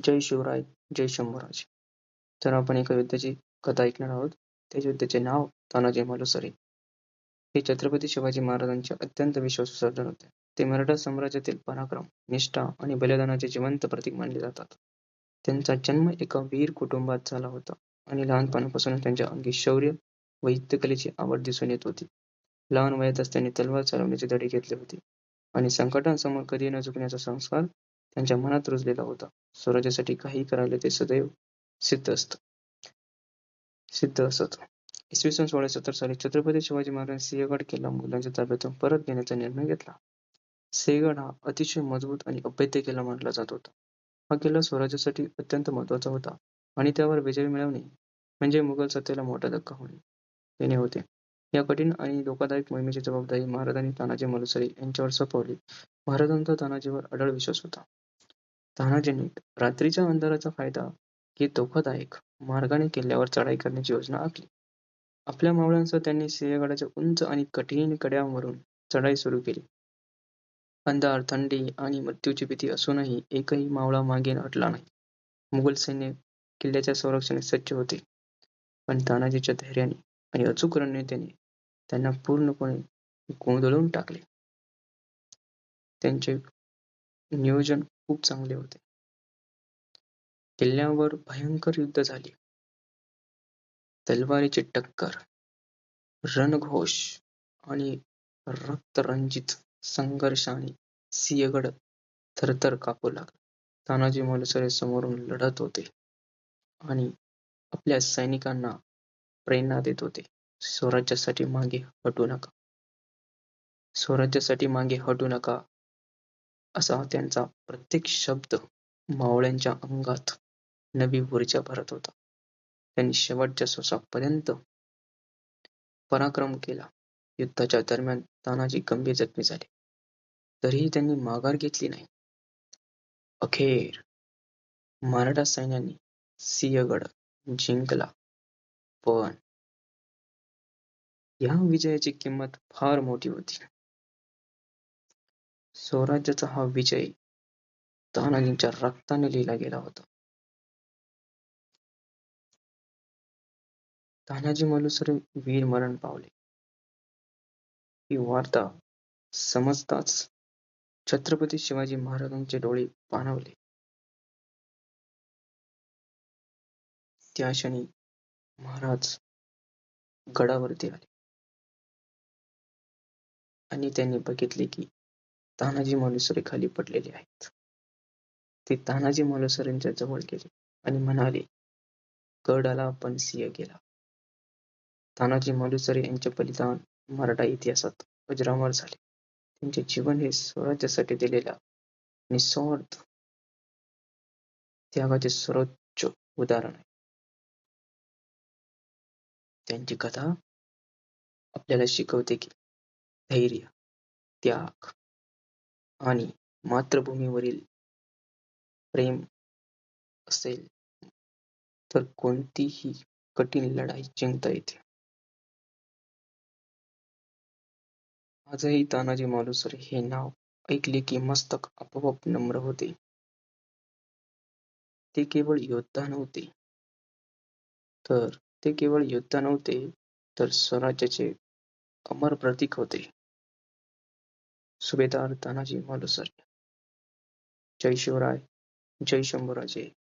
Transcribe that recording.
जय शिवराय, जय शंभूराज. तर आपण एका युद्धाची कथा ऐकणार आहोत. त्या युद्धाचे नाव तानाजी मालुसरे. हे छत्रपती शिवाजी महाराजांचे अत्यंत विश्वासू सरदार होते. ते मराठा साम्राज्यातील पराक्रम, निष्ठा आणि बलिदानाचे जिवंत प्रतीक मानले जातात. त्यांचा जन्म एका वीर कुटुंबात झाला होता आणि लहानपणापासून त्यांच्या अंगी शौर्य व युद्धकलेची आवड दिसून येत होती. लहान वयातच त्यांनी तलवार चालवण्याचे धडे घेतले होते आणि संकटांसमोर कधी न झुकण्याचा संस्कार त्यांच्या मनात रुजलेला होता. स्वराज्यासाठी काही करायला ते सदैव सिद्ध असत सिद्ध असत. इसवी सन 1670 साली छत्रपती शिवाजी महाराजांनी सिंहगड किल्ला मुघलांच्या ताब्यातून परत घेण्याचा निर्णय घेतला. सिंहगड हा अतिशय मजबूत आणि अभेद्य किल्ला मानला जात होता. हा किल्ला स्वराज्यासाठी अत्यंत महत्वाचा होता आणि त्यावर विजय मिळवणे म्हणजे मुघल सत्तेला मोठा धक्का देणे होते. या कठीण आणि धोकादायक मोहिमेची जबाबदारी महाराजांनी तानाजी मालुसरे यांच्यावर सोपवली. महाराजांचा तानाजीवर अढळ विश्वास होता. तानाजींनी रात्रीच्या अंधाराचा फायदा घेत धोकादायक मार्गाने किल्ल्यावर चढाई करण्याची योजना आखली. आपल्या मावळ्यांसह त्यांनी सिंहगडाच्या उंच आणि कठीण कड्यावरून चढाई सुरू केली. अंधार, थंडी आणि मृत्यूची भीती असूनही एकही मावळा मागे हटला नाही. मुघल सैन्य किल्ल्याच्या संरक्षणात सज्ज होते, पण तानाजीच्या धैर्याने आणि अचूक रणनीतीने त्यांना पूर्णपणे गोंधळून टाकले. त्यांचे नियोजन खूप चांगले होते. किल्ल्यावर भयंकर युद्ध झाले. तलवारीची टक्कर, रणघोष आणि रक्तरंजित संघर्षाने सिंहगड थरथर कापू लागला. तानाजी मालुसरे समोरून लढत होते आणि आपल्या सैनिकांना प्रेरणा देत होते. स्वराज्यासाठी मागे हटू नका. स्वराज्यासाठी मागे हटू नका असा त्यांचा प्रत्येक शब्द मावळ्यांच्या अंगात नवी ऊर्जा भरत होता. त्यांनी शेवटच्या श्वासापर्यंत पराक्रम केला. युद्धाच्या दरम्यान तानाजी गंभीर जखमी झाले, तरीही त्यांनी माघार घेतली नाही. अखेर मराठा सैन्याने सिंहगड जिंकला, पण या विजयाची किंमत फार मोठी होती. स्वराज्याचा हा विजय तानाजींच्या रक्ताने लिहिला गेला होता. तानाजी मालुसरे वीरमरण पावले. ही वार्ता समजताच छत्रपती शिवाजी महाराजांचे डोळे पाणावले. त्या क्षणी महाराज गडावरती आले आणि त्यांनी बघितले की तानाजी मालुसरे खाली पडलेले आहेत. ते तानाजी मालुसरेंच्या जवळ गेले आणि म्हणाले, गडाला पण सिंह गेला. तानाजी मालुसरे यांचे बलिदान मराठा इतिहासात अजरामर झाले. त्यांचे जीवन हे स्वराज्यासाठी दिलेल्या निस्वार्थ त्यागाचे सर्वोच्च उदाहरण आहे. त्यांची कथा आपल्याला शिकवते की धैर्य, त्याग आणि मातृभूमीवरील प्रेम असेल तर कोणतीही कठीण लढाई जिंकता येते. आजही तानाजी मालुसरे हे नाव ऐकले की मस्तक आपोआप नम्र होते. ते केवळ योद्धा नव्हते, तर स्वराज्याचे अमर प्रतीक होते. सुभेदार तानाजी मालुसरे. जय शिवराय, जय शंभूराजे.